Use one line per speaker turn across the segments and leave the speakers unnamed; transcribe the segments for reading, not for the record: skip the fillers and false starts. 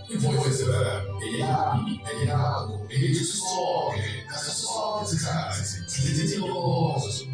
E pois ela ele sobe, casa sobe, cara, delicioso.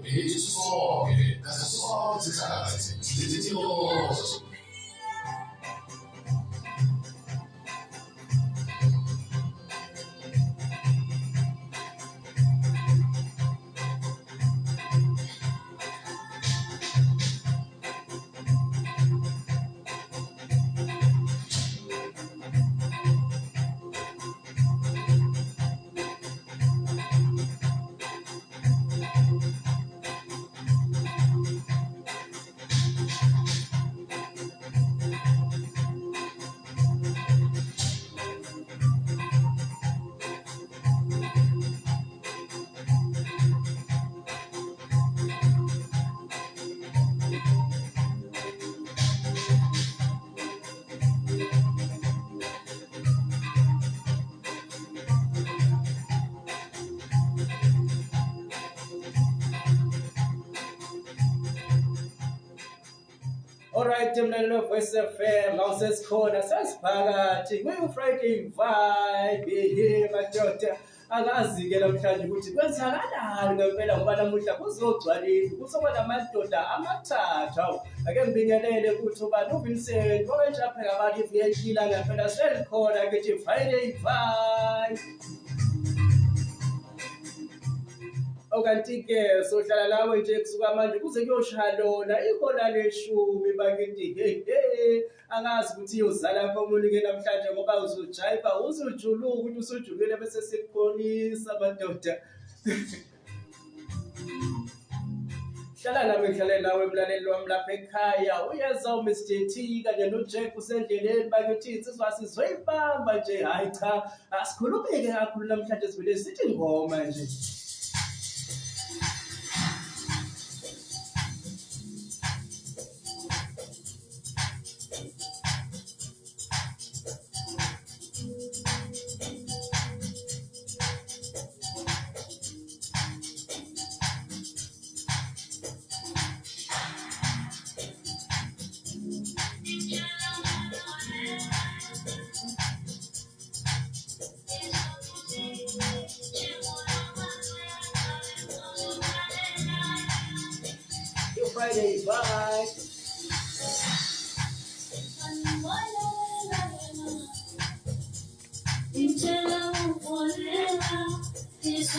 Ele sobe, casa sobe, cara, delicioso.
Alright, mlalelo Voice FM, awusesikhona sasiphakathi kwi-Friday vibe here madoda. Angazi-ke namhlanje ukuthi kwenzakalani ngempela ngoba namuhla kuzogcwalisa kuzoba namadoda amathathu. Ake ngibingelele ukuthi ubani uVincent owenjapheka abantu i-VIP la ngempela selikhona kithi Friday vibe. Okanti-ke sohlala lawe nje kusuka manje kuze kuyoshaya lona ihola leshumi bakithi angazi ukuthi iyozala komunike namhlanje ngoba uzojayiva uzujuluka ukuthi usujulile bese sikukhonisa madoda. Hlala nami ngihlale nawe emlaleli wami lapha ekhaya uyeza uMr T kanye noJack usendleleni bakithi sizwa sizoyibamba nje hayi cha asikhulumeke kakhulu namhlanje sivele sithi ngoma nje. Friday vibe.
It's